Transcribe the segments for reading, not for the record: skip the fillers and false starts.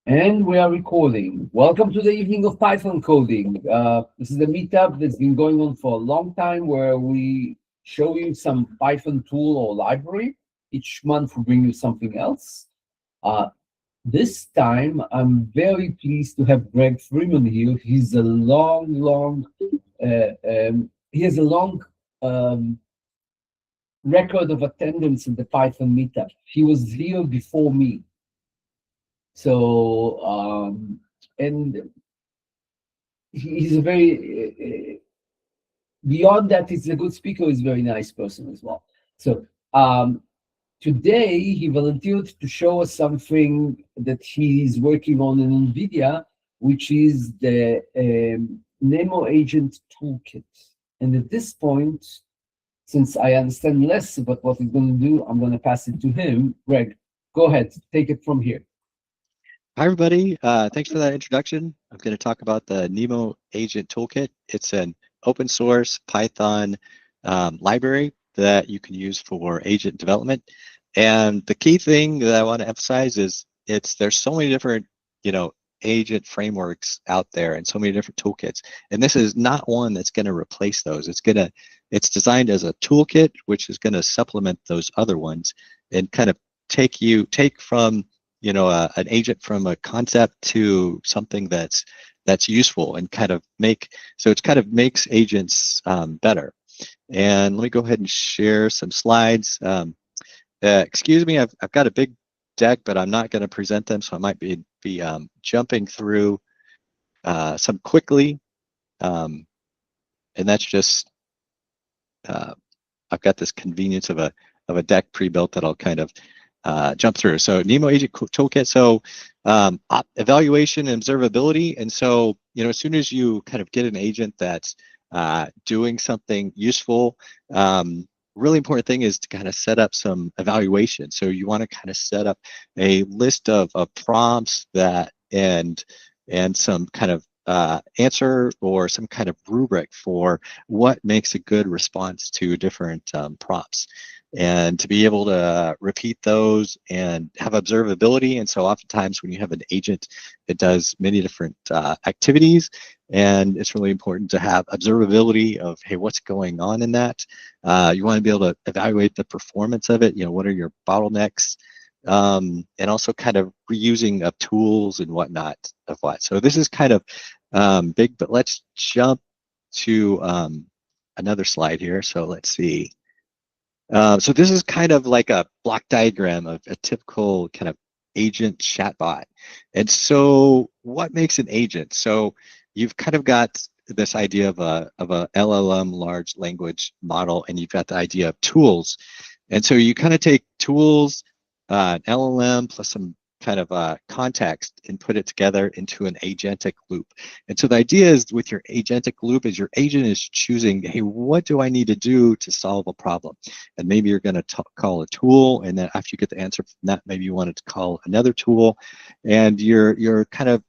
And we are recording. Welcome to the evening of Python coding. This is a meetup that's been going on for a long time where we show you some Python tool or library. Each month we bring you something else. This time I'm very pleased to have Greg Freeman here. He has a long record of attendance in the Python meetup. He was here before me. So, and he's a very beyond that, he's a good speaker. He's a very nice person as well. So today he volunteered to show us something that he's working on in NVIDIA, which is the NeMo Agent Toolkit. And at this point, since I understand less about what he's going to do, I'm going to pass it to him. Greg, go ahead, take it from here. Hi, everybody. Thanks for that introduction. I'm going to talk about the NeMo Agent Toolkit. It's an open source Python library that you can use for agent development. And the key thing that I want to emphasize is there's so many different, agent frameworks out there and so many different toolkits. And this is not one that's going to replace those. It's designed as a toolkit, which is going to supplement those other ones and kind of take from an agent from a concept to something that's useful and kind of makes agents better. And let me go ahead and share some slides. Excuse me, I've got a big deck, but I'm not going to present them, so I might be jumping through some quickly. And that's just I've got this convenience of a deck pre-built that I'll kind of jump through. So NeMo Agent Toolkit, so evaluation and observability. And so, as soon as you kind of get an agent that's doing something useful, really important thing is to kind of set up some evaluation. So you want to kind of set up a list of prompts that and some kind of answer or some kind of rubric for what makes a good response to different prompts, and to be able to repeat those and have observability. And so oftentimes when you have an agent, it does many different activities, and it's really important to have observability of, hey, what's going on in that? You want to be able to evaluate the performance of it, what are your bottlenecks, and also kind of reusing of tools and whatnot of what. So this is kind of big, but let's jump to another slide here. So let's see. So this is kind of like a block diagram of a typical kind of agent chatbot. And so what makes an agent? So you've kind of got this idea of a LLM, large language model, and you've got the idea of tools. And so you kind of take tools, an LLM plus some kind of context, and put it together into an agentic loop. And so the idea is with your agentic loop is your agent is choosing, hey, what do I need to do to solve a problem? And maybe you're going to call a tool, and then after you get the answer from that, maybe you wanted to call another tool, and you're kind of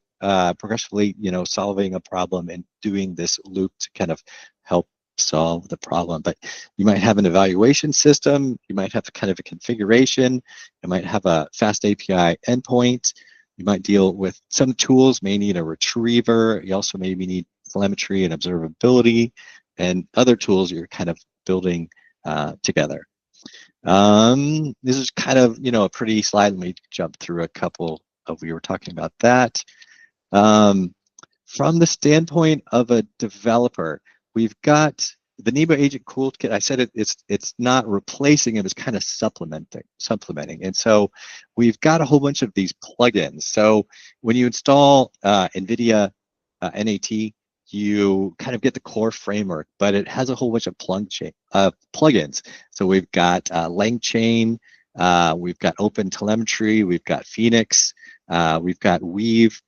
progressively, solving a problem and doing this loop to kind of help solve the problem. But you might have an evaluation system, you might have kind of a configuration, you might have a fast API endpoint, you might deal with some tools may need a retriever, you also maybe need telemetry and observability, and other tools you're kind of building together. This is kind of a pretty slide. Let me jump through a couple of, we were talking about that. From the standpoint of a developer, we've got the NeMo Agent Toolkit. I said it's not replacing it, it's kind of supplementing. And so we've got a whole bunch of these plugins. So when you install NVIDIA NAT, you kind of get the core framework, but it has a whole bunch of plugins. So we've got LangChain, we've got Open Telemetry, we've got Phoenix, we've got Weave.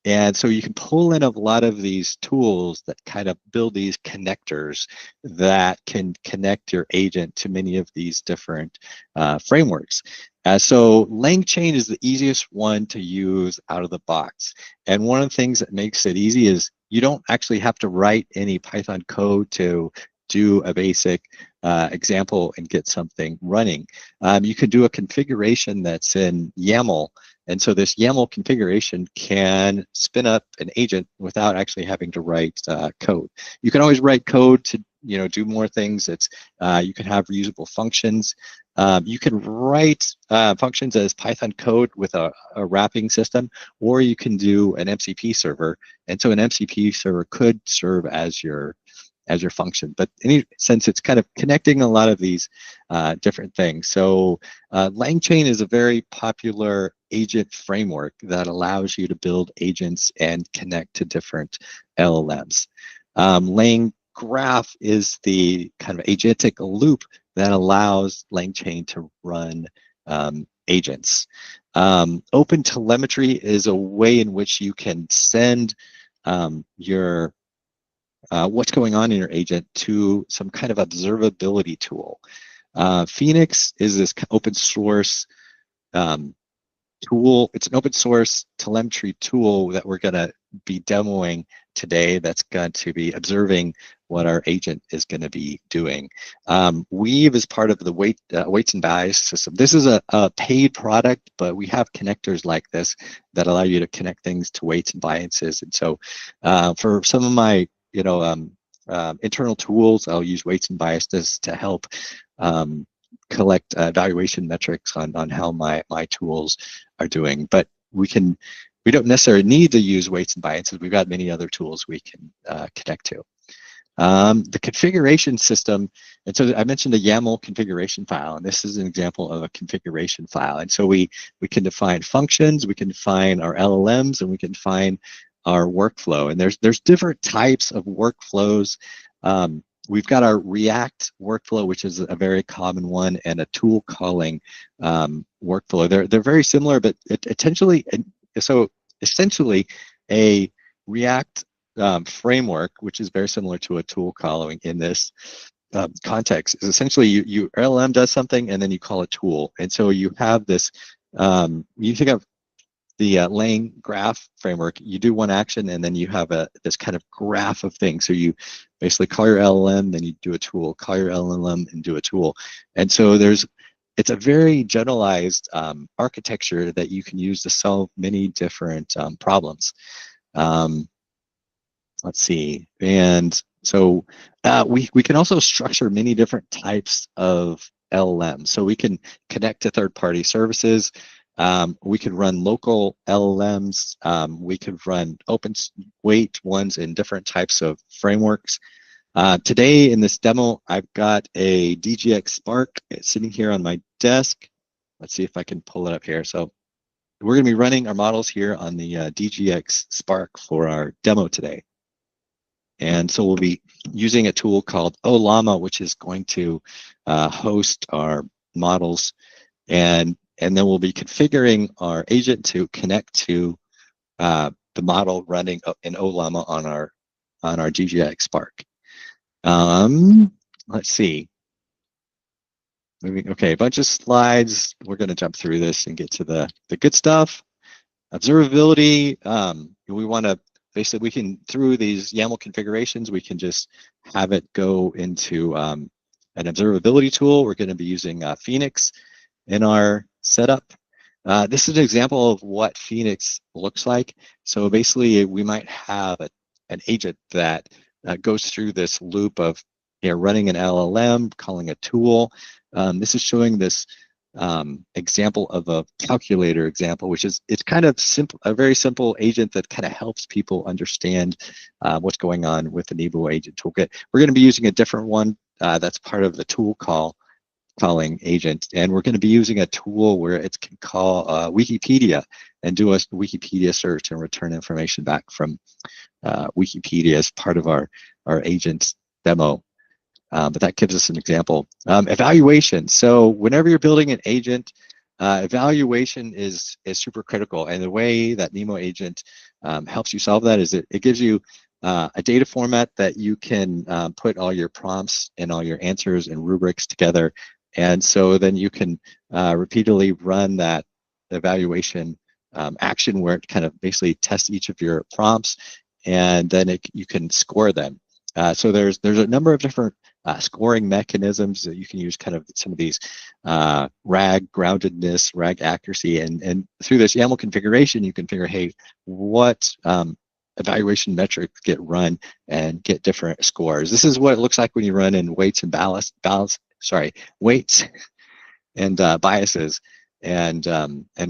And so you can pull in a lot of these tools that kind of build these connectors that can connect your agent to many of these different frameworks. So LangChain is the easiest one to use out of the box. And one of the things that makes it easy is you don't actually have to write any Python code to do a basic example and get something running. You could do a configuration that's in YAML, And so this YAML configuration can spin up an agent without actually having to write code. You can always write code to do more things. You can have reusable functions. You can write functions as Python code with a wrapping system, or you can do an MCP server. And so an MCP server could serve as your function. But since it's kind of connecting a lot of these different things. So LangChain is a very popular agent framework that allows you to build agents and connect to different LLMs. LangGraph is the kind of agentic loop that allows LangChain to run agents. OpenTelemetry is a way in which you can send your what's going on in your agent to some kind of observability tool. Phoenix is this open source tool. It's an open source telemetry tool that we're going to be demoing today that's going to be observing what our agent is going to be doing. Weave is part of the weights and bias system. This is a paid product, but we have connectors like this that allow you to connect things to weights and biases. And so for some of my internal tools, I'll use weights and biases to help collect evaluation metrics on how my tools are doing. But we don't necessarily need to use weights and biases. We've got many other tools we can connect to. The configuration system, and so I mentioned a YAML configuration file, and this is an example of a configuration file. And so we can define functions, we can define our LLMs, and we can define our workflow. And there's different types of workflows. We've got our React workflow, which is a very common one, and a tool calling workflow. They're very similar, but essentially a React framework, which is very similar to a tool calling in this context, is essentially your LLM does something and then you call a tool. And so you have this, you think of the LangGraph framework, you do one action and then you have this kind of graph of things. So you basically call your LLM, then you do a tool, call your LLM and do a tool. And so it's a very generalized architecture that you can use to solve many different problems. Let's see, and so we can also structure many different types of LLMs. So we can connect to third-party services. We could run local LLMs. We could run open weight ones in different types of frameworks. Today in this demo, I've got a DGX Spark sitting here on my desk. Let's see if I can pull it up here. So we're going to be running our models here on the DGX Spark for our demo today. And so we'll be using a tool called Ollama, which is going to host our models. And then we'll be configuring our agent to connect to the model running in Ollama on our DGX Spark. Let's see. Okay, a bunch of slides. We're going to jump through this and get to the good stuff. Observability. We want to basically, we can, through these YAML configurations, we can just have it go into an observability tool. We're going to be using Phoenix in our setup. This is an example of what Phoenix looks like. So basically, we might have an agent that goes through this loop of running an LLM, calling a tool. This is showing this example of a calculator example, which is, it's kind of simple, a very simple agent that kind of helps people understand what's going on with the NeMo Agent Toolkit. We're going to be using a different one that's part of the tool calling agent, and we're going to be using a tool where it can call Wikipedia and do a Wikipedia search and return information back from Wikipedia as part of our agent demo. But that gives us an example. Evaluation. So whenever you're building an agent, evaluation is super critical. And the way that NeMo Agent helps you solve that is it gives you a data format that you can put all your prompts and all your answers and rubrics together. And so then you can repeatedly run that evaluation action where it kind of basically tests each of your prompts, and then you can score them. So there's a number of different scoring mechanisms that you can use kind of some of these RAG groundedness, RAG accuracy, and through this YAML configuration, you can figure, hey, what evaluation metrics get run and get different scores. This is what it looks like when you run in weights and weights and biases, and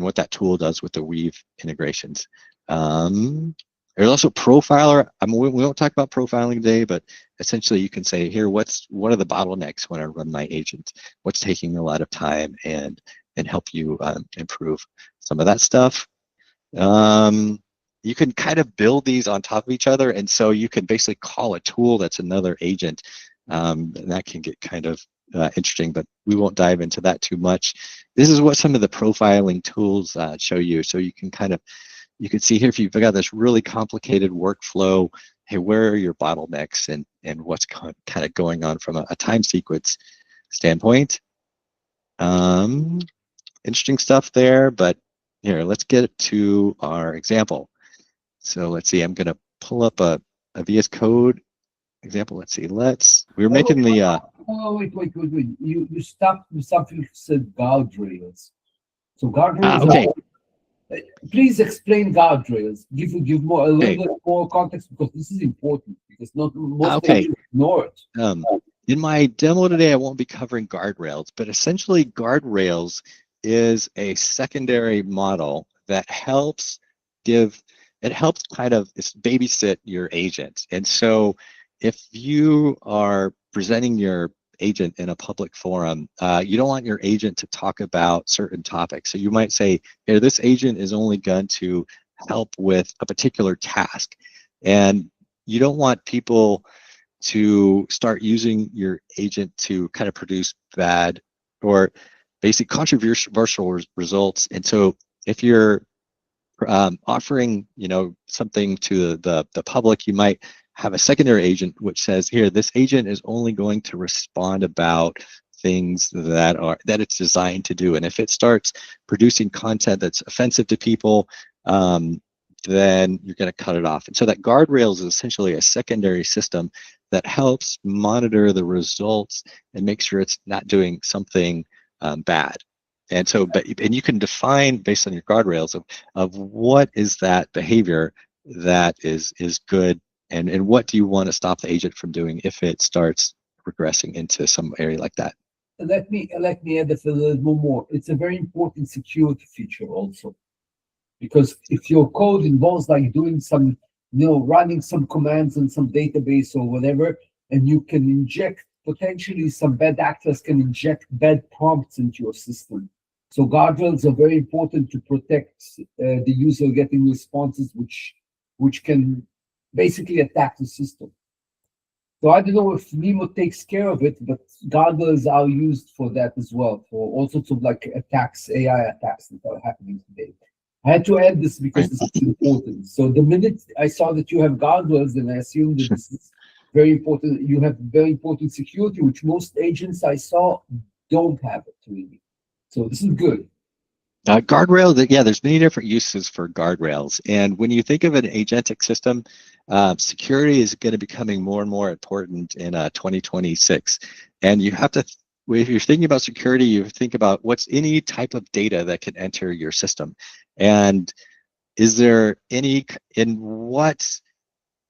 what that tool does with the Weave integrations. There's also profiler. We won't talk about profiling today, but essentially you can say here, what are the bottlenecks when I run my agent? What's taking a lot of time, and help you improve some of that stuff. You can kind of build these on top of each other, and so you can basically call a tool that's another agent, and that can get kind of interesting, but we won't dive into that too much. This is what some of the profiling tools show you. So you can kind of, you can see here, if you've got this really complicated workflow, hey, where are your bottlenecks, and what's kind of going on from a time sequence standpoint. Interesting stuff there, but here, let's get to our example. So let's see, I'm going to pull up a VS Code example. Let's see, we're making the... wait. You stopped with something you said guardrails. So guardrails okay. Please explain guardrails. Give a little bit more context, because this is important, because not most people ignore it. In my demo today, I won't be covering guardrails, but essentially guardrails is a secondary model that helps kind of babysit your agent. And so if you are presenting your agent in a public forum, you don't want your agent to talk about certain topics. So you might say, here, this agent is only going to help with a particular task. And you don't want people to start using your agent to kind of produce bad or basic controversial results. And so if you're offering, something to the public, you might have a secondary agent which says, here, this agent is only going to respond about things that it's designed to do. And if it starts producing content that's offensive to people, then you're going to cut it off. And so that guardrails is essentially a secondary system that helps monitor the results and make sure it's not doing something bad. And so, and you can define based on your guardrails of what is that behavior that is good, and what do you want to stop the agent from doing if it starts regressing into some area like that. Let me add a little more. It's a very important security feature also, because if your code involves like doing some, running some commands in some database or whatever, and you can inject, potentially some bad actors can inject bad prompts into your system. So guardrails are very important to protect the user getting responses which can basically attack the system. So I don't know if NeMo takes care of it, but guardrails are used for that as well, for all sorts of like attacks, AI attacks that are happening today. I had to add this because this is important. So the minute I saw that you have guardrails, then I assumed that this is very important. You have very important security, which most agents I saw don't have it really. So this is good. Guardrails, yeah, there's many different uses for guardrails. And when you think of an agentic system, security is going to be becoming more and more important in 2026. And you have to, if you're thinking about security, you think about what's any type of data that can enter your system. And is there what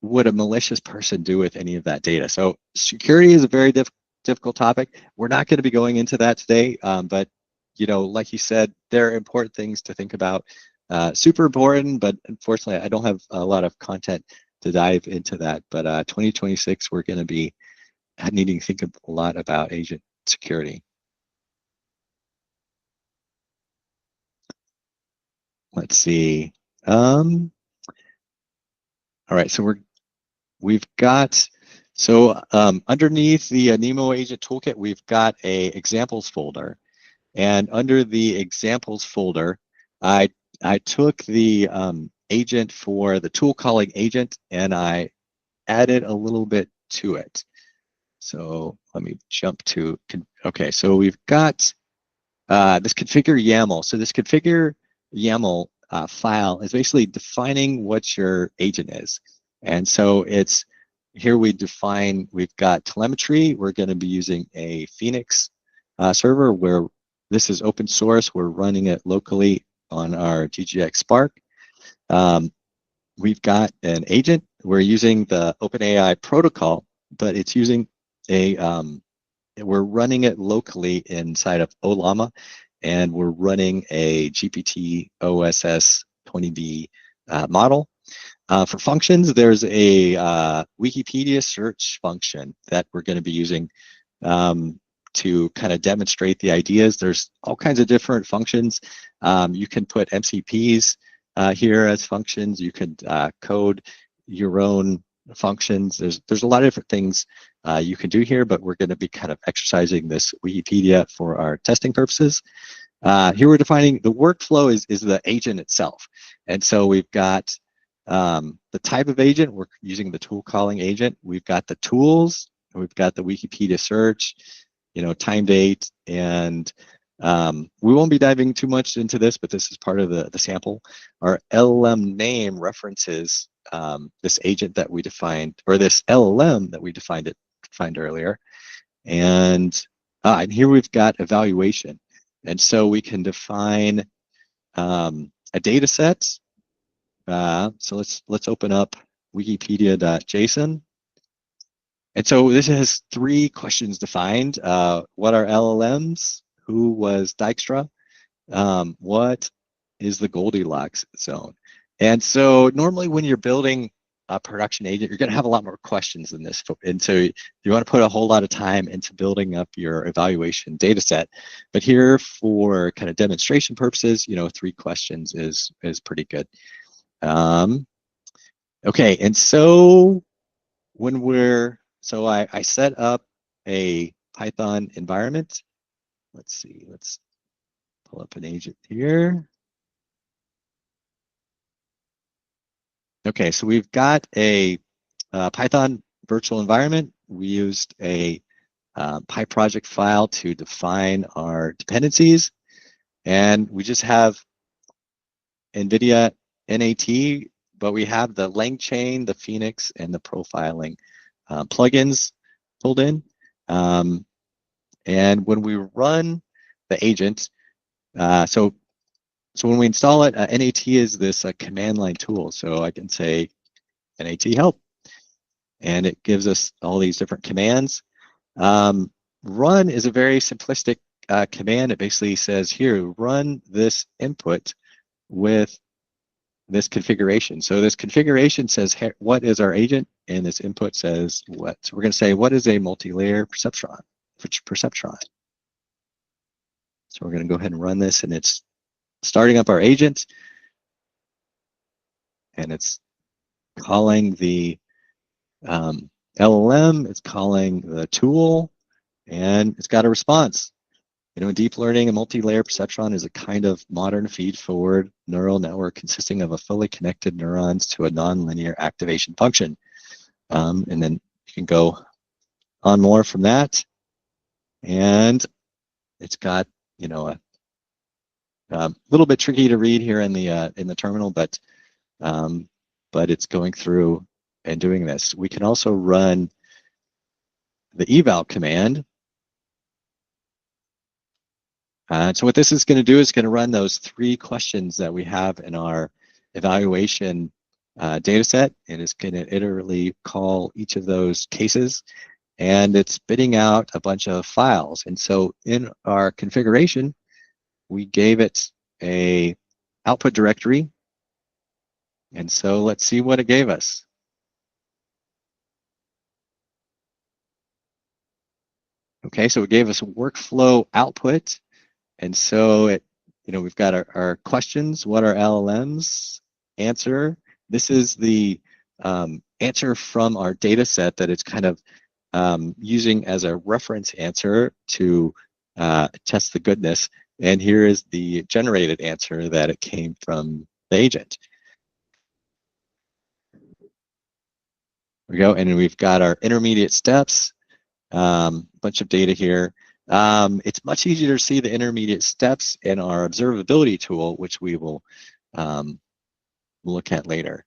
would a malicious person do with any of that data? So security is a very difficult topic. We're not going to be going into that today, but like you said, there are important things to think about. Super important, but unfortunately, I don't have a lot of content to dive into that. But 2026, we're going to be needing to think a lot about agent security. Let's see. All right, so we've got. So underneath the NeMo Agent Toolkit, we've got a examples folder. And under the examples folder, I took the agent for the tool calling agent, and I added a little bit to it. So let me jump to, okay, so we've got this configure YAML. So this configure YAML file is basically defining what your agent is. And so it's, here we've got telemetry. We're going to be using a Phoenix server where this is open source. We're running it locally on our GGX Spark. We've got an agent. We're using the OpenAI protocol, but it's using we're running it locally inside of Ollama, and we're running a GPT OSS 20B model. For functions, there's a Wikipedia search function that we're going to be using to kind of demonstrate the ideas. There's all kinds of different functions. You can put MCPs here as functions. You could code your own functions. There's a lot of different things you can do here, but we're going to be kind of exercising this Wikipedia for our testing purposes. Here we're defining the workflow is the agent itself. And so we've got the type of agent. We're using the tool calling agent. We've got the tools. We've got the Wikipedia search, time date, and we won't be diving too much into this, but this is part of the sample. Our LLM name references this agent that we defined, or this LLM that we defined earlier. And here we've got evaluation. And so we can define a data set. So let's open up wikipedia.json. And so this has 3 questions defined. What are LLMs? Who was Dijkstra? What is the Goldilocks zone? And so normally when you're building a production agent, you're going to have a lot more questions than this. And so you want to put a whole lot of time into building up your evaluation data set. But here for kind of demonstration purposes, 3 questions is pretty good. Okay, and so I set up a Python environment. Let's see, let's pull up an agent here. Okay, so we've got a Python virtual environment. We used a PyProject file to define our dependencies, and we just have NVIDIA NAT, but we have the LangChain, the Phoenix, and the profiling plugins pulled in. And when we run the agent, so when we install it, NAT is this command line tool. So I can say NAT help, and it gives us all these different commands. Run is a very simplistic command. It basically says, here, run this input with this configuration. So this configuration says, what is our agent? And this input says what? So we're going to say, what is a multi-layer perceptron? So we're going to go ahead and run this, and it's starting up our agent, and it's calling the LLM, it's calling the tool, and it's got a response. In deep learning, a multi-layer perceptron is a kind of modern feed-forward neural network consisting of a fully connected neurons to a nonlinear activation function. And then you can go on more from that, and it's got a little bit tricky to read here in the terminal, but it's going through and doing this. We can also run the eval command. So what this is going to do is going to run those 3 questions that we have in our evaluation data set, and it's going to iteratively call each of those cases, and it's spitting out a bunch of files. And so in our configuration, we gave it a output directory, and so let's see what it gave us. Okay, so it gave us a workflow output. And so we've got our questions. What are LLMs? Answer. This is the answer from our data set that it's kind of using as a reference answer to test the goodness. And here is the generated answer that it came from the agent. There we go. And we've got our intermediate steps, bunch of data here. It's much easier to see the intermediate steps in our observability tool, which we will look at later.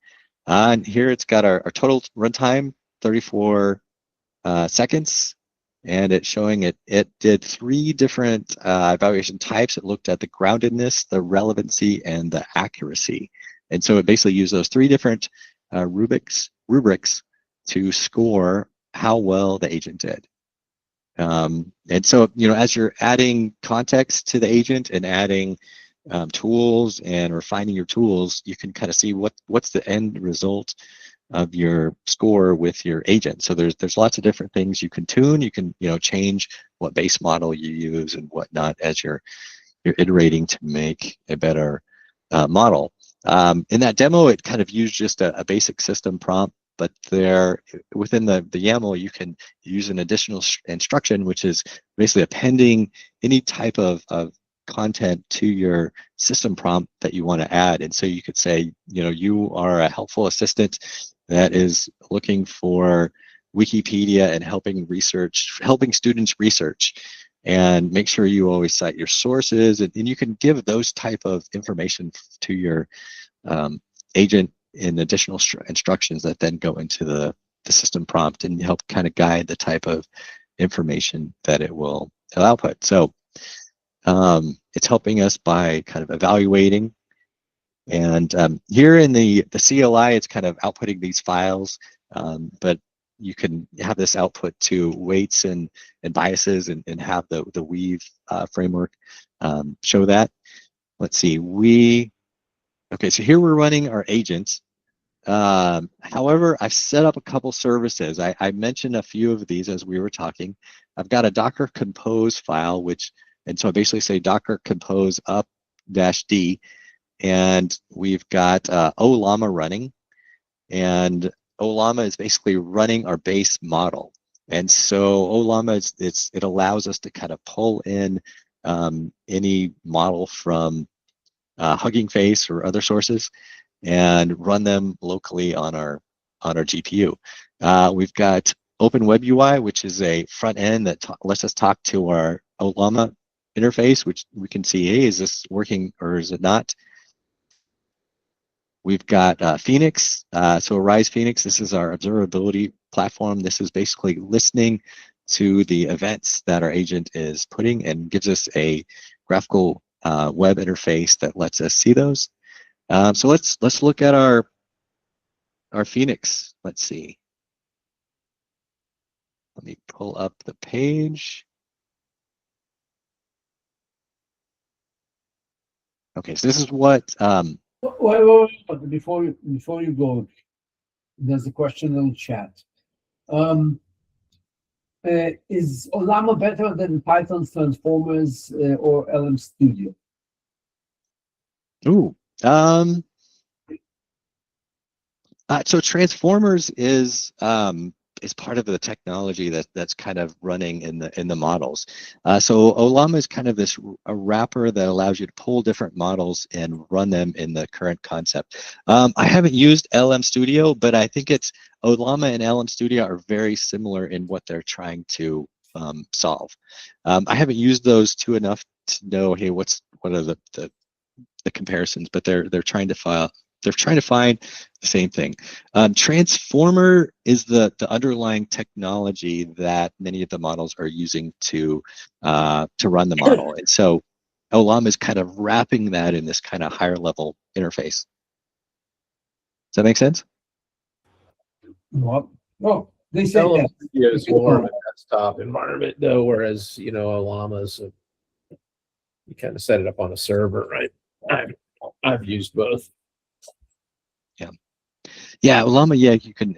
And here it's got our total runtime 34 seconds, and it's showing it did 3 different evaluation types. It looked at the groundedness, the relevancy, and the accuracy. And so it basically used those 3 different rubrics to score how well the agent did. And so, as you're adding context to the agent and adding tools and refining your tools, you can kind of see what's the end result of your score with your agent. So there's lots of different things you can tune. You can change what base model you use and whatnot as you're iterating to make a better model. In that demo, it kind of used just a basic system prompt, but there within the YAML, you can use an additional instruction, which is basically appending any type of content to your system prompt that you want to add. And so you could say, you are a helpful assistant that is looking for Wikipedia and helping students research, and make sure you always cite your sources, and you can give those type of information to your agent in additional instructions that then go into the system prompt and help kind of guide the type of information that it will output. So it's helping us by kind of evaluating. And here in the CLI, it's kind of outputting these files, but you can have this output to weights and biases and have the weave framework show that. Let's see, okay, so here we're running our agents. However, I've set up a couple services. I mentioned a few of these as we were talking. I've got a Docker compose file, and so I basically say Docker compose up-d, and we've got Ollama running, and Ollama is basically running our base model. And so Ollama, it allows us to kind of pull in any model from Hugging Face or other sources and run them locally on our GPU. We've got Open Web UI, which is a front end that lets us talk to our Ollama interface, which we can see, hey, is this working or is it not? We've got Phoenix. So Arise Phoenix, this is our observability platform. This is basically listening to the events that our agent is putting and gives us a graphical web interface that lets us see those. So let's look at our Phoenix. Let's see. Let me pull up the page. Okay, so this is what. Wait, before you go, there's a question in the chat. Is Ollama better than Python's transformers or LM Studio? Ooh. So transformers is part of the technology that's kind of running in the models. So Ollama is kind of a wrapper that allows you to pull different models and run them in the current concept. I haven't used LM Studio, but I think Ollama and LM Studio are very similar in what they're trying to solve. I haven't used those two enough to know, hey, what are the comparisons, but they're trying to find the same thing. Transformer is the underlying technology that many of the models are using to run the model, and so Ollama is kind of wrapping that in this kind of higher level interface. Does that make sense? Well, they say LM that Studio is more of a desktop environment, though, whereas Ollama's you kind of set it up on a server, right? I've used both. Yeah, Ollama. Yeah, you can.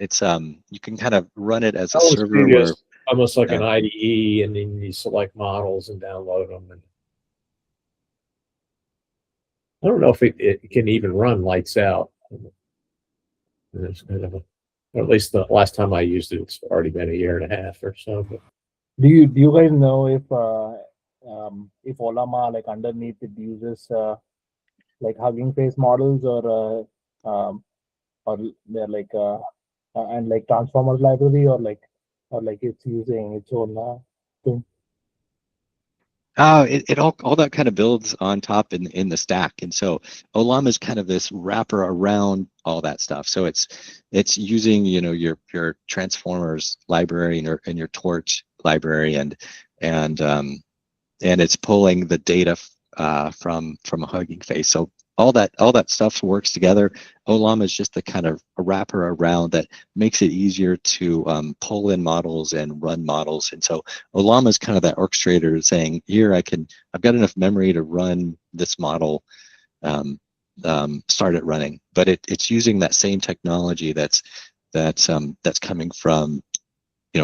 You can kind of run it as a server where almost like an IDE, and then you select models and download them. And I don't know if it can even run lights out. It's kind of or at least the last time I used it, it's already been a year and a half or so. But do you guys know if Ollama, like, underneath it uses like Hugging Face models or they're like and like Transformers library or like it's using its own thing? It all that kind of builds on top in the stack, and so Ollama is kind of this wrapper around all that stuff. So it's using your transformers library and your torch library and it's pulling the data from a Hugging Face. So all that stuff works together. Ollama is just the kind of a wrapper around that makes it easier to pull in models and run models. And so Ollama is kind of that orchestrator saying, here I've got enough memory to run this model, start it running. But it's using that same technology that's coming from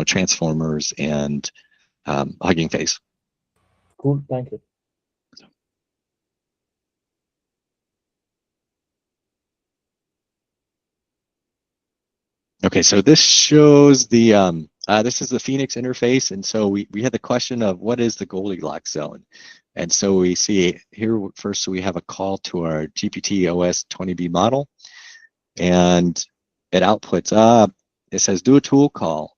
transformers and Hugging Face. Cool. Thank you. Okay, so this shows the this is the Phoenix interface, and so we had the question of what is the Goldilocks zone, and so we see here first we have a call to our GPT OS 20B model, and it outputs it says do a tool call,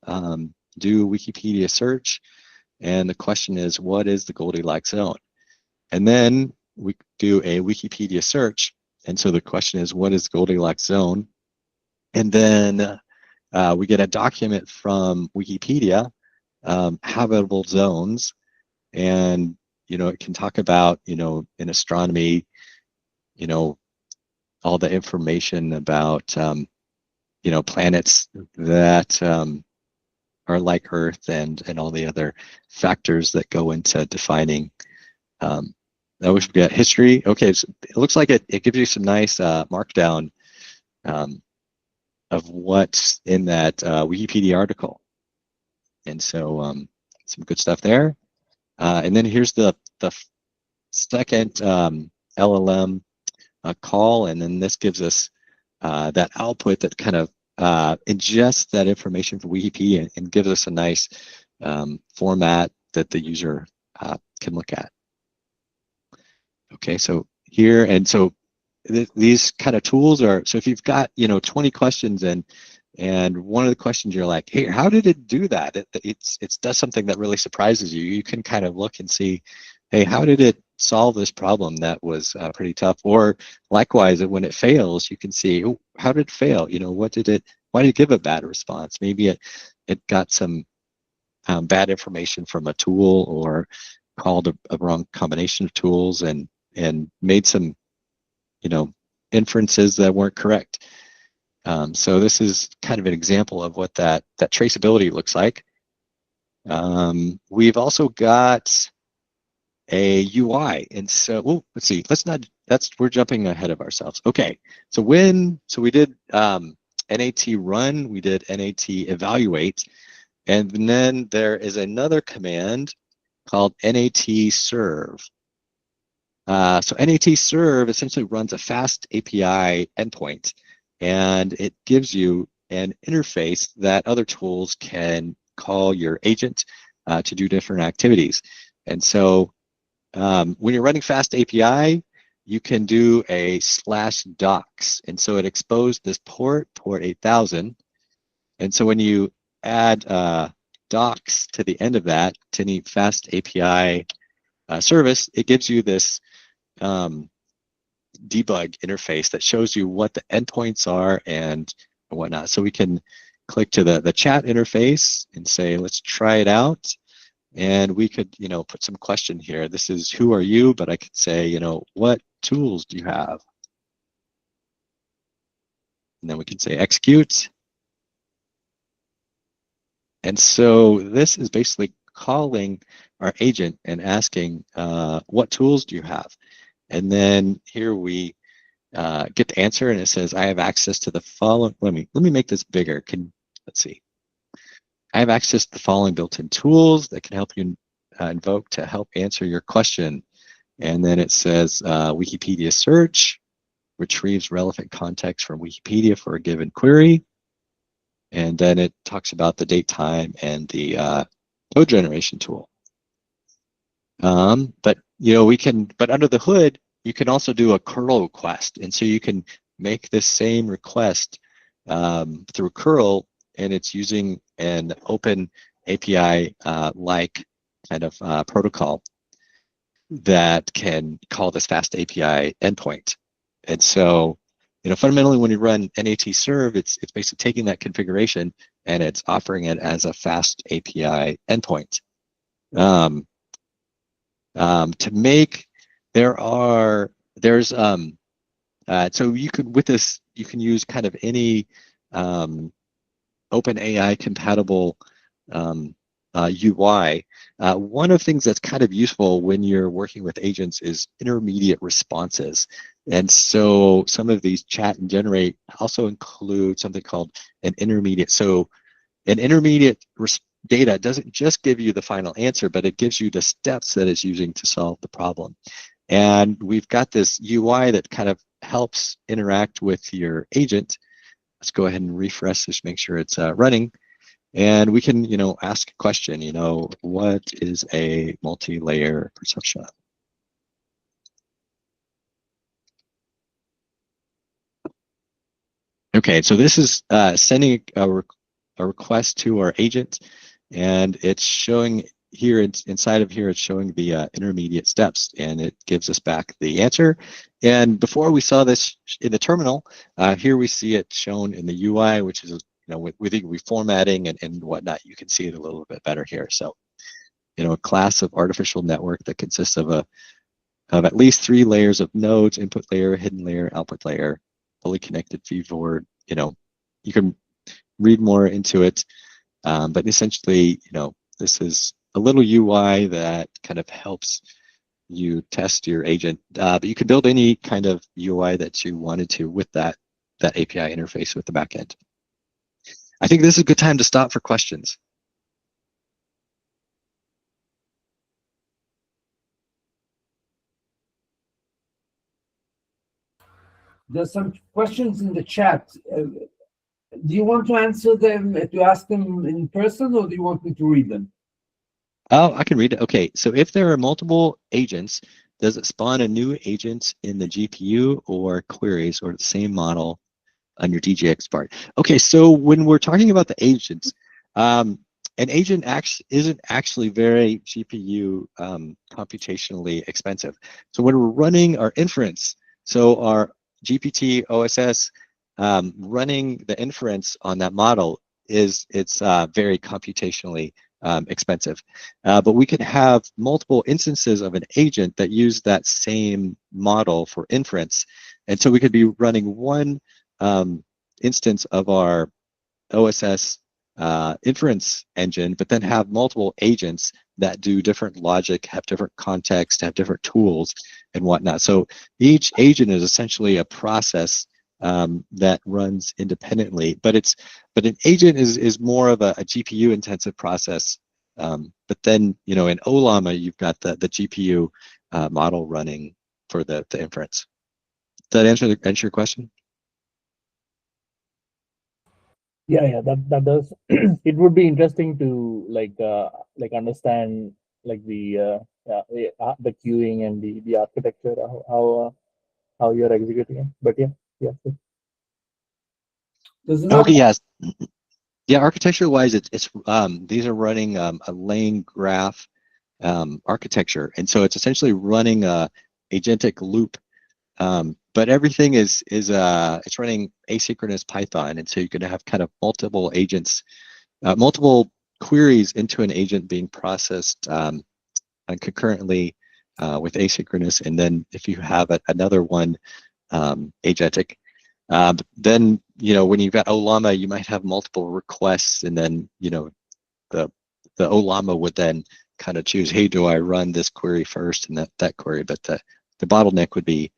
do Wikipedia search, and the question is what is the Goldilocks zone, and then we do a Wikipedia search, and so the question is what is the Goldilocks zone, and then we get a document from Wikipedia, habitable zones, and it can talk about in astronomy, all the information about planets that are like Earth and all the other factors that go into defining. I wish we got history. Okay, so it looks like it gives you some nice markdown of what's in that Wikipedia article, and so some good stuff there. And then here's the second LLM call, and then this gives us that output that kind of ingests that information from Wikipedia and gives us a nice format that the user can look at. Okay, so here, and so these kind of tools are, so if you've got 20 questions and one of the questions you're like, hey, how did it do that? It does something that really surprises you. You can kind of look and see, hey, how did it solve this problem that was pretty tough? Or likewise, when it fails, you can see, oh, how did it fail? Why did it give a bad response? Maybe it got some bad information from a tool or called a wrong combination of tools and made some inferences that weren't correct. So this is kind of an example of what that traceability looks like. We've also got a UI, and so let's see. We're jumping ahead of ourselves. Okay, so we did NAT run, we did NAT evaluate, and then there is another command called NAT serve. So NAT serve essentially runs a fast API endpoint, and it gives you an interface that other tools can call your agent to do different activities. And so when you're running fast API, you can do a /docs. And so it exposed this port 8000. And so when you add docs to the end of that, to any fast API service, it gives you this debug interface that shows you what the endpoints are and whatnot. So we can click to the chat interface and say, let's try it out. And we could, put some question here. This is who are you? But I could say, what tools do you have? And then we can say execute. And so this is basically calling our agent and asking, what tools do you have? And then here we get the answer, and it says, I have access to the following. Let me make this bigger. Let's see. I have access to the following built-in tools that can help you invoke to help answer your question. And then it says Wikipedia search, retrieves relevant context from Wikipedia for a given query. And then it talks about the date, time, and the code generation tool. But under the hood, you can also do a curl request. And so you can make this same request through curl, and it's using an open API like kind of protocol. that can call this fast API endpoint. And so, fundamentally, when you run NAT serve, it's basically taking that configuration and it's offering it as a fast API endpoint. To make, so you could, with this, you can use kind of any OpenAI compatible UI. One of the things that's kind of useful when you're working with agents is intermediate responses. And so some of these chat and generate also include something called an intermediate. So an intermediate data doesn't just give you the final answer, but it gives you the steps that it's using to solve the problem. And we've got this UI that kind of helps interact with your agent. Let's go ahead and refresh this, make sure it's running. And we can, ask a question, what is a multi-layer perception? Okay, so this is sending a request to our agent, and it's showing here, inside of here, it's showing the intermediate steps, and it gives us back the answer. And before we saw this in the terminal, here we see it shown in the UI, which is, with reformatting and whatnot, you can see it a little bit better here. So, a class of artificial network that consists of at least 3 layers of nodes: input layer, hidden layer, output layer, fully connected feedforward. You can read more into it, but essentially, this is a little UI that kind of helps you test your agent. But you could build any kind of UI that you wanted to with that API interface with the backend. I think this is a good time to stop for questions. There's some questions in the chat. Do you want to answer them, to ask them in person, or do you want me to read them? Oh, I can read it. Okay, so if there are multiple agents, does it spawn a new agent in the GPU or queries, or the same model on your DGX part? Okay, so when we're talking about the agents, an agent isn't actually very GPU computationally expensive. So when we're running our inference, so our GPT OSS running the inference on that model it's very computationally expensive. But we could have multiple instances of an agent that use that same model for inference. And so we could be running one instance of our OSS inference engine, but then have multiple agents that do different logic, have different context, have different tools and whatnot. So each agent is essentially a process that runs independently, but an agent is more of a GPU intensive process. But then, in OLAMA, you've got the GPU model running for the inference. Does that answer your question? Yeah, that does. It would be interesting to understand the queuing and the architecture, how you're executing it. But yeah. Okay, yes. Yeah, architecture-wise, it's these are running a lane graph architecture, and so it's essentially running a agentic loop. But everything is it's running asynchronous Python, and so you can have kind of multiple agents, multiple queries into an agent being processed concurrently with asynchronous, and then if you have another one agentic, then when you've got OLAMA, you might have multiple requests, and then the OLAMA would then kind of choose, hey, do I run this query first and that query? But the bottleneck would be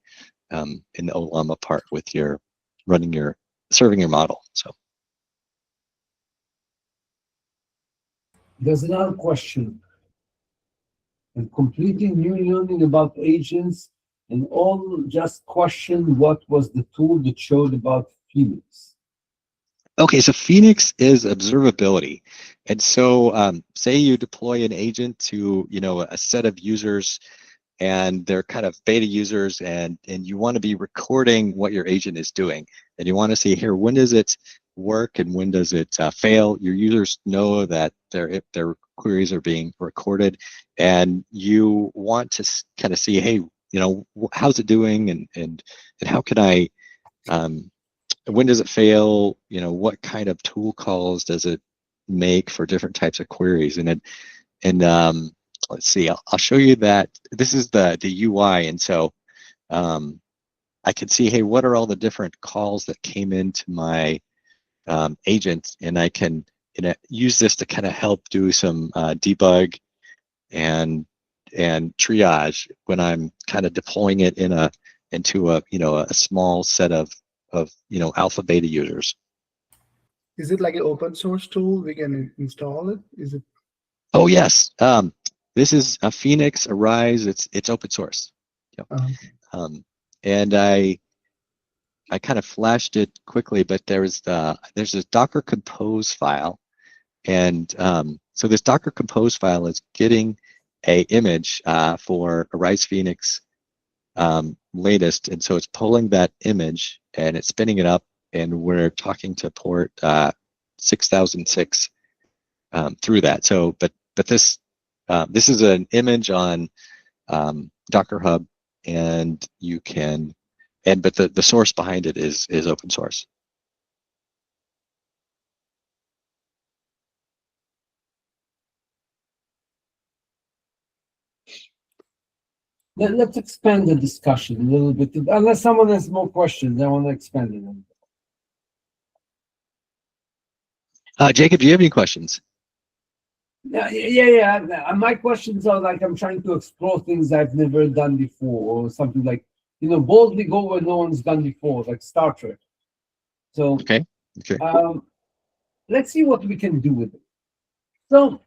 in the OLAMA part with serving your model. So there's another question. And completing new learning about agents and all, just question what was the tool that showed about Phoenix. okay, so Phoenix is observability, and so say you deploy an agent to a set of users, and they're kind of beta users, and you want to be recording what your agent is doing, and you want to see here, when does it work and when does it fail. Your users know that their queries are being recorded, and you want to kind of see, hey, how's it doing, and how can I, when does it fail? What kind of tool calls does it make for different types of queries? And let's see, I'll show you that. This is the UI, and so I can see, hey, what are all the different calls that came into my agent, and I can use this to kind of help do some debug and triage when I'm kind of deploying it into a small set of alpha beta users. Is it like an open source tool? We can install it? Is it? Oh yes, this is a Phoenix Arise. It's open source. Yep. And I kind of flashed it quickly, but there's this Docker Compose file, and so this Docker Compose file is getting a image for Arise Phoenix latest, and so it's pulling that image and it's spinning it up, and we're talking to port 6006 through that. So, but this is an image on Docker Hub, and you can, but the source behind it is open source. Let's expand the discussion a little bit. Unless someone has more questions, I want to expand it. Jacob, do you have any questions? Yeah. My questions are like, I'm trying to explore things I've never done before, or something like, boldly go where no one's gone before, like Star Trek. So, okay. Let's see what we can do with it. So,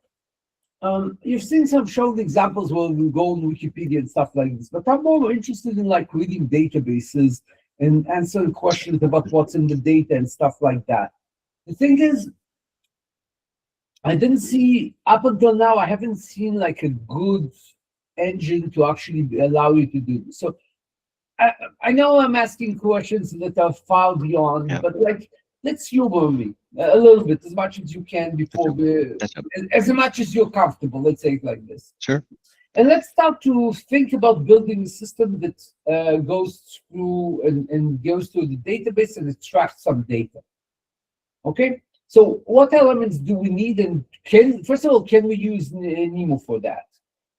you've seen some shown examples where we go on Wikipedia and stuff like this, but I'm more interested in like reading databases and answering questions about what's in the data and stuff like that. The thing is, I didn't see, up until now, I haven't seen like a good engine to actually allow you to do this. So I know I'm asking questions that are far beyond, but like, let's humor me a little bit, as much as you can before as much as you're comfortable, let's say it like this. Sure. And let's start to think about building a system that goes through and goes through the database and extracts some data. Okay? So what elements do we need, and first of all, can we use NeMo for that?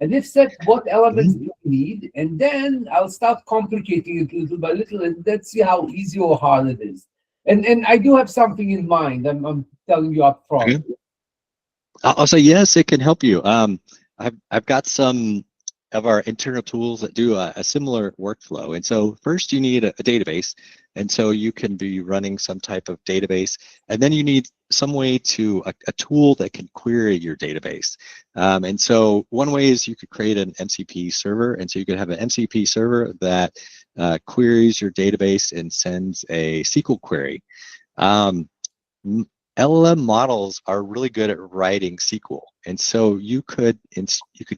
And if so, what elements do we need? And then I'll start complicating it little by little, and let's see how easy or hard it is. And I do have something in mind. I'm telling you up front. Okay. I'll say yes, it can help you. I've got some of our internal tools that do a similar workflow. And so first you need a database. And so you can be running some type of database. And then you need some way to, a tool that can query your database. And so one way is you could create an MCP server. And so you could have an MCP server that queries your database and sends a SQL query. LLM models are really good at writing SQL, and so you could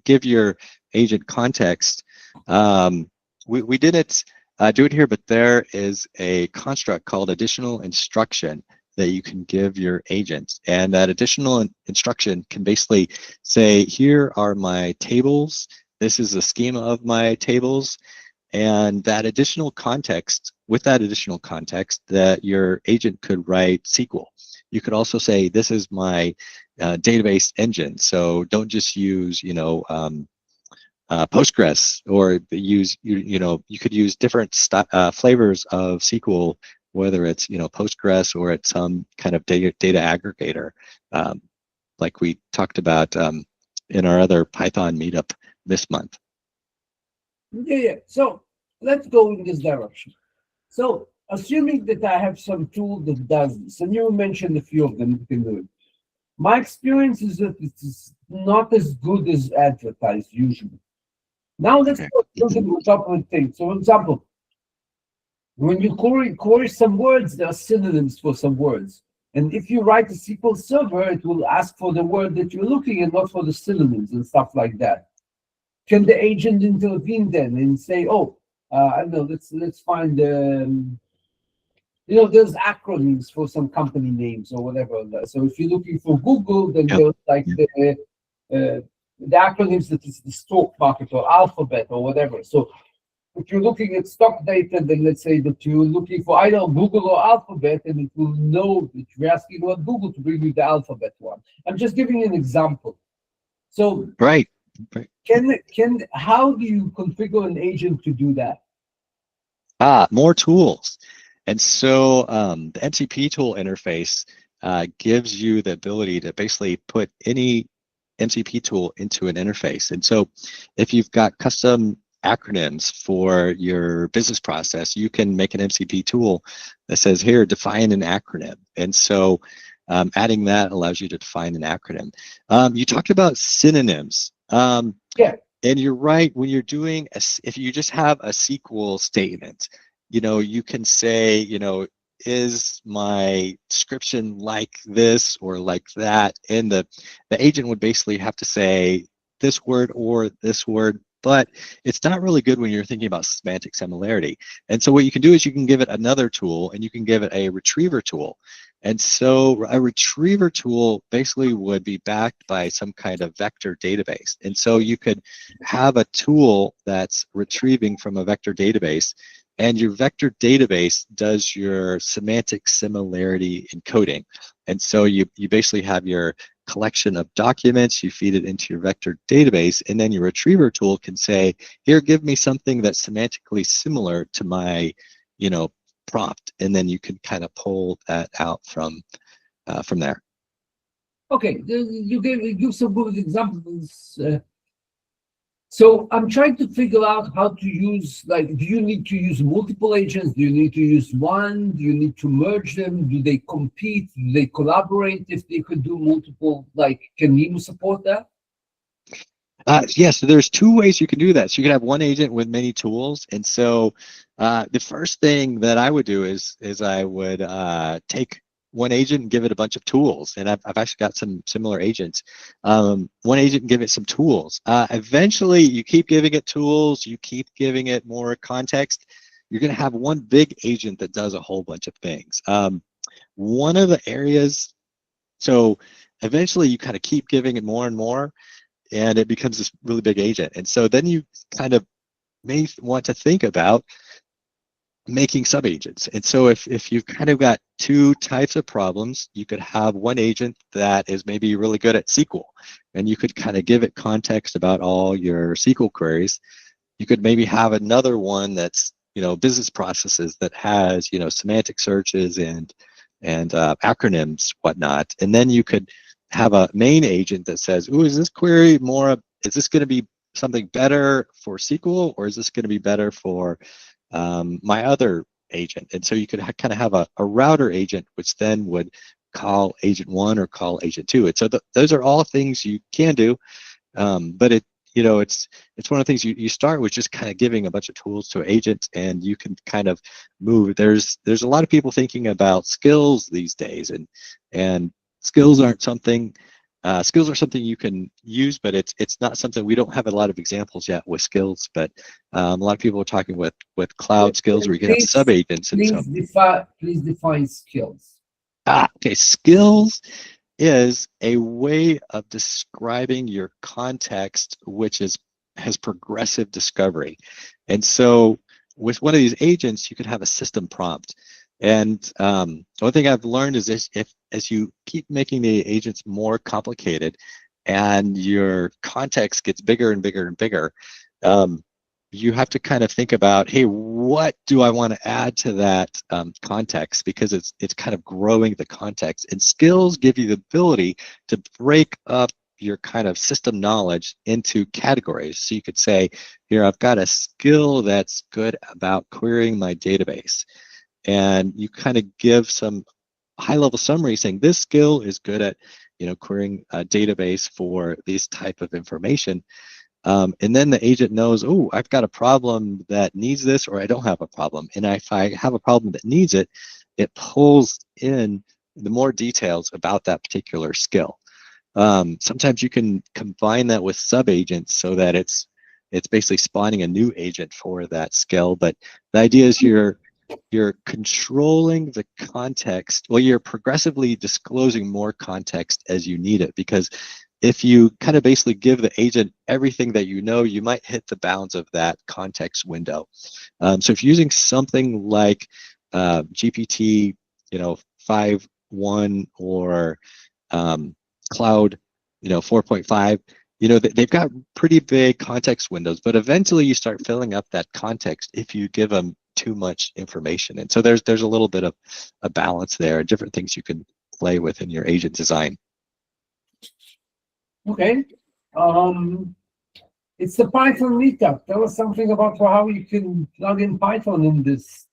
give your agent context. We didn't do it here, but there is a construct called additional instruction that you can give your agent, and that additional instruction can basically say, here are my tables, this is the schema of my tables, and that additional context, with that additional context, that your agent could write SQL. You could also say, this is my database engine. So don't just use, Postgres, or use, you could use different flavors of SQL, whether it's, Postgres or it's some kind of data aggregator, like we talked about in our other Python meetup this month. Yeah. So let's go in this direction. So assuming that I have some tool that does this, and you mentioned a few of them that can do it. My experience is that it is not as good as advertised usually. Now let's look at a couple of things. So for example, when you query some words, there are synonyms for some words. And if you write a SQL server, it will ask for the word that you're looking at, not for the synonyms and stuff like that. Can the agent intervene then and say, oh, I don't know, let's find there's acronyms for some company names or whatever. So if you're looking for Google, then Yep. there's like the acronyms that is the stock market or alphabet or whatever. So if you're looking at stock data, then let's say that you're looking for either Google or Alphabet, and it will know that you're asking about Google to bring you the Alphabet one. I'm just giving you an example. So Right. how do you configure an agent to do that? More tools. And so the MCP tool interface gives you the ability to basically put any MCP tool into an interface. And so if you've got custom acronyms for your business process, you can make an MCP tool that says, here, define an acronym. And so adding that allows you to define an acronym. You talked about synonyms. Yeah. And you're right, when you're doing, if you just have a SQL statement, you can say, is my description like this or like that? And the agent would basically have to say this word or this word, but it's not really good when you're thinking about semantic similarity. And so what you can do is you can give it another tool, and you can give it a retriever tool. And so a retriever tool basically would be backed by some kind of vector database. And so you could have a tool that's retrieving from a vector database, and your vector database does your semantic similarity encoding. And so you basically have your collection of documents, you feed it into your vector database, and then your retriever tool can say, here, give me something that's semantically similar to my, prompt, and then you can kind of pull that out from there. Okay, you give some good examples. So I'm trying to figure out how to use, like, do you need to use multiple agents? Do you need to use one? Do you need to merge them? Do they compete? Do they collaborate if they could do multiple? Like, can NeMo support that? Yes, so there's two ways you can do that. So you can have one agent with many tools. And so the first thing that I would do is I would take one agent and give it a bunch of tools. And I've actually got some similar agents. One agent and give it some tools. Eventually, you keep giving it tools, you keep giving it more context, you're going to have one big agent that does a whole bunch of things. One of the areas, so eventually you kind of keep giving it more and more, and it becomes this really big agent. And so then you kind of may want to think about making sub-agents. And so if you've kind of got two types of problems, you could have one agent that is maybe really good at SQL, and you could kind of give it context about all your SQL queries. You could maybe have another one that's, business processes that has, semantic searches and acronyms, whatnot. And then you could have a main agent that says, "Ooh, is this query is this going to be something better for SQL, or is this going to be better for my other agent?" And so you could kind of have a router agent, which then would call agent one or call agent two. And so those are all things you can do, but it's one of the things you start with, just kind of giving a bunch of tools to agents, and you can kind of move. There's a lot of people thinking about skills these days, and skills aren't something. Skills are something you can use, but it's not something. We don't have a lot of examples yet with skills, but a lot of people are talking with cloud skills where you can have sub agents. And so, please define skills. Okay, skills is a way of describing your context, which has progressive discovery. And so with one of these agents, you could have a system prompt. And one thing I've learned is as you keep making the agents more complicated and your context gets bigger and bigger and bigger, you have to kind of think about, hey, what do I want to add to that context? Because it's kind of growing the context. And skills give you the ability to break up your kind of system knowledge into categories. So you could say, here, I've got a skill that's good about querying my database. And you kind of give some high-level summary saying this skill is good at, querying a database for this type of information. And then the agent knows, oh, I've got a problem that needs this, or I don't have a problem. And if I have a problem that needs it, it pulls in the more details about that particular skill. Sometimes you can combine that with sub-agents so that it's basically spawning a new agent for that skill. But the idea is you're controlling the context. Well, you're progressively disclosing more context as you need it, because if you kind of basically give the agent everything that you know, you might hit the bounds of that context window. So if you're using something like GPT, 5.1 or Cloud, 4.5, they've got pretty big context windows, but eventually you start filling up that context if you give them too much information. And so there's a little bit of a balance there, different things you can play with in your agent design. Okay. It's the Python meetup. Tell us something about how you can plug in Python in this.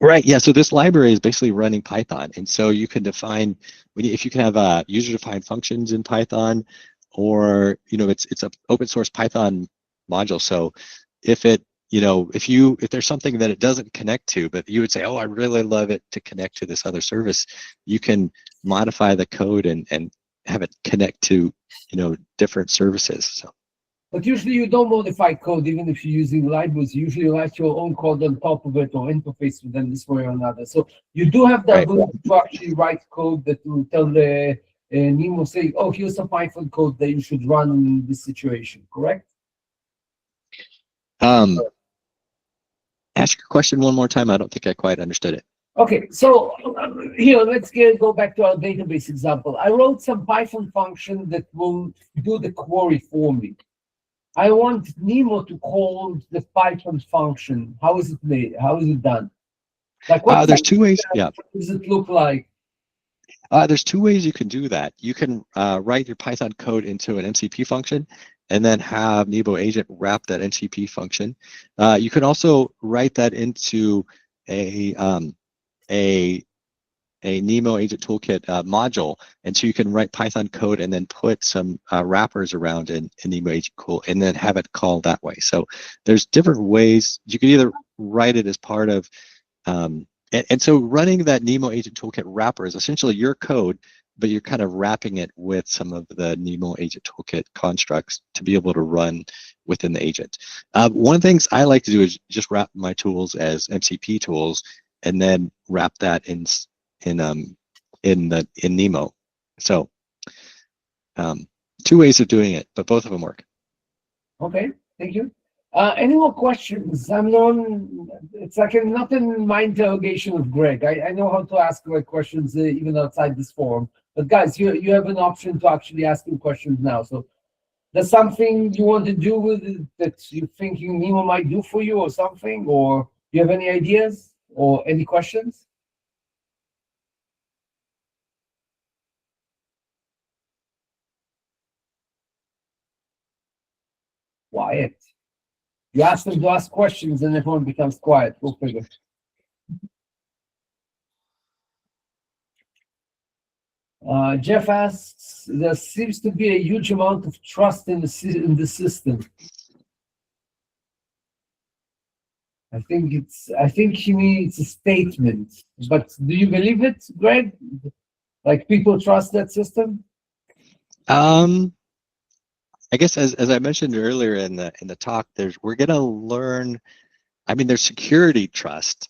Right. Yeah. So this library is basically running Python, and so you can define if you can have user-defined functions in Python, or it's an open source Python module. So if it if there's something that it doesn't connect to, but you would say, oh, I really love it to connect to this other service, you can modify the code and have it connect to different services. So. But usually you don't modify code, even if you're using libraries. You usually write your own code on top of it or interface with them this way or another. So you do have the ability to actually write code that will tell the NeMo, say, oh, here's some Python code that you should run in this situation, correct? Ask your question one more time. I don't think I quite understood it. Okay, so here, let's go back to our database example. I wrote some Python function that will do the query for me. I want NeMo to call the Python function. How is it made? How is it done? Like, there's two ways. Yeah. What does it look like? There's two ways you can do that. You can write your Python code into an MCP function, and then have NeMo Agent wrap that MCP function. You can also write that into a NeMo Agent Toolkit module, and so you can write Python code and then put some wrappers around in NeMo Agent Toolkit, and then have it called that way. So there's different ways. You can either write it as part of, and so running that NeMo Agent Toolkit wrapper is essentially your code, but you're kind of wrapping it with some of the NeMo Agent Toolkit constructs to be able to run within the agent. One of the things I like to do is just wrap my tools as MCP tools, and then wrap that in NeMo. So two ways of doing it, but both of them work. Okay, thank you. Any more questions? It's like not in my interrogation of Greg. I know how to ask questions even outside this forum. But guys, you have an option to actually ask him questions now. So there's something you want to do with it that you're thinking NeMo might do for you or something? Or do you have any ideas or any questions? Quiet. You ask them to ask questions and everyone becomes quiet. Go figure. Jeff asks, there seems to be a huge amount of trust in the system. I think he means a statement, but do you believe it, Greg? Like people trust that system? I guess as I mentioned earlier in the talk, we're gonna learn. I mean, there's security trust.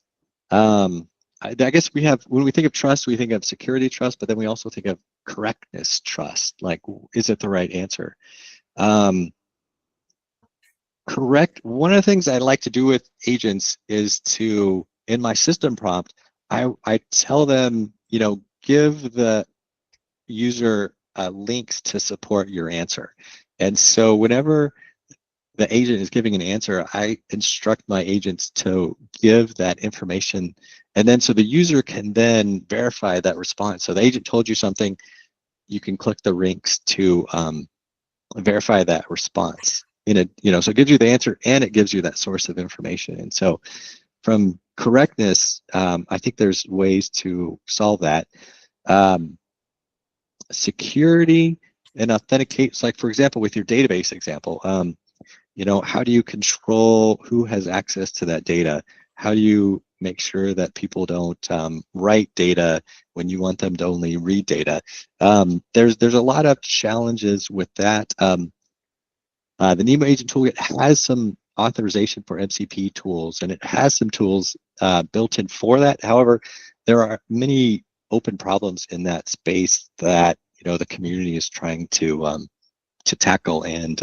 I guess when we think of trust, we think of security trust, but then we also think of correctness trust. Like, is it the right answer? Correct. One of the things I like to do with agents is to, in my system prompt, I tell them, give the user links to support your answer. And so whenever the agent is giving an answer, I instruct my agents to give that information, and then so the user can then verify that response. So the agent told you something, you can click the links to verify that response. So it gives you the answer and it gives you that source of information. And so from correctness, I think there's ways to solve that. Security and authenticate, like for example, with your database example, how do you control who has access to that data? How do you make sure that people don't write data when you want them to only read data? There's a lot of challenges with that. The NeMo Agent Toolkit has some authorization for MCP tools, and it has some tools built in for that. However, there are many open problems in that space that the community is trying to tackle, and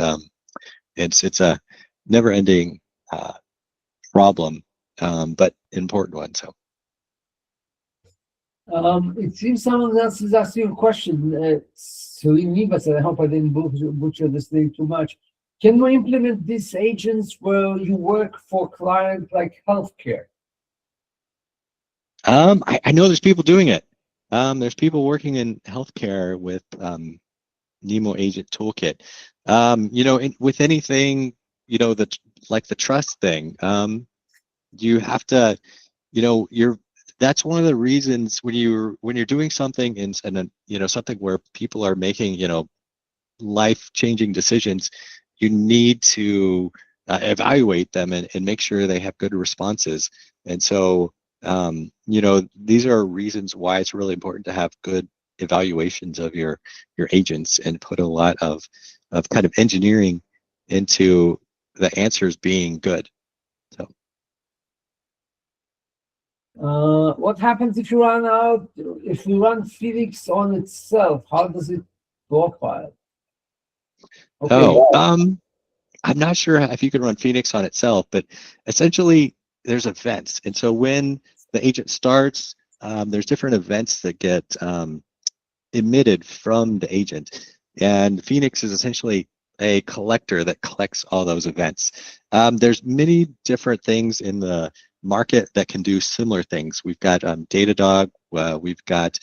it's a never-ending problem, but important one. So. It seems someone else is asking a question. But I hope I didn't butcher this name too much. Can we implement these agents where you work for clients like healthcare? I know there's people doing it. There's people working in healthcare with NeMo Agent Toolkit. With anything, like the trust thing, you have to, that's one of the reasons when you're doing something in something where people are making life-changing decisions, you need to evaluate them and make sure they have good responses. And so these are reasons why it's really important to have good evaluations of your agents and put a lot of kind of engineering into the answers being good. So. What happens if you run Phoenix on itself? How does it profile? Okay. I'm not sure if you can run Phoenix on itself, but essentially there's events. And so when the agent starts, there's different events that get emitted from the agent. And Phoenix is essentially a collector that collects all those events. There's many different things in the market that can do similar things. We've got Datadog, we've got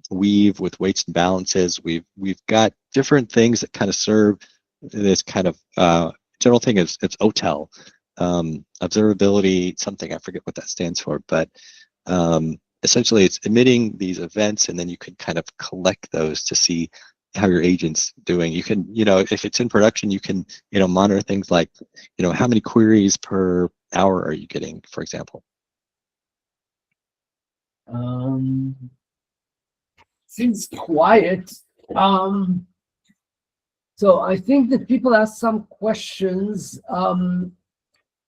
Weave with weights and balances. We've got different things that kind of serve this kind of general thing. It's OTel, observability something, I forget what that stands for, but essentially it's emitting these events, and then you can kind of collect those to see how your agent's doing. You can, if it's in production, you can, monitor things like, how many queries per hour are you getting, for example. Seems quiet. So I think that people ask some questions.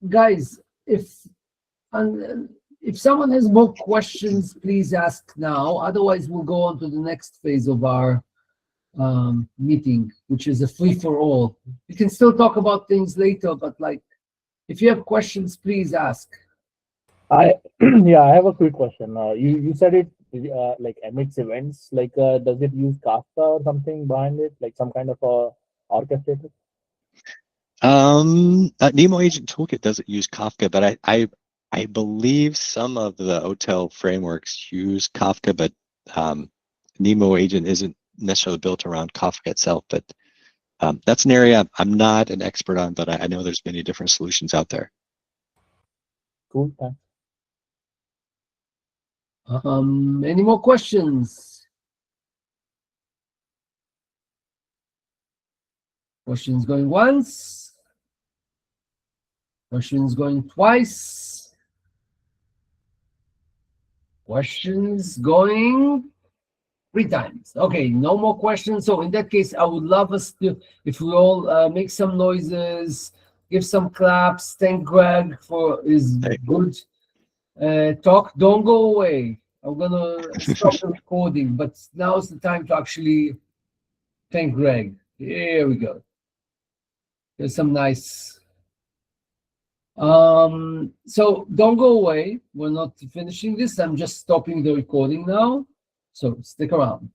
Guys, if someone has more questions, please ask now. Otherwise, we'll go on to the next phase of our meeting, which is a free-for-all. We can still talk about things later, but if you have questions, please ask. I have a quick question. You said it emits events. Does it use Kafka or something behind it, like some kind of a orchestrator? NeMo Agent Toolkit doesn't use Kafka, but I believe some of the OTel frameworks use Kafka, but NeMo Agent isn't necessarily built around Kafka itself. But that's an area I'm not an expert on, but I know there's many different solutions out there. Cool, thanks. Any more questions? Questions going once? Questions going twice? Questions going 3 times. Okay, no more questions. So in that case, I would love us to, if we all make some noises, give some claps, thank Greg for his good talk. Don't go away. I'm gonna stop the recording, but now's the time to actually thank Greg. Here we go. There's some nice. So don't go away. We're not finishing this. I'm just stopping the recording now. So stick around.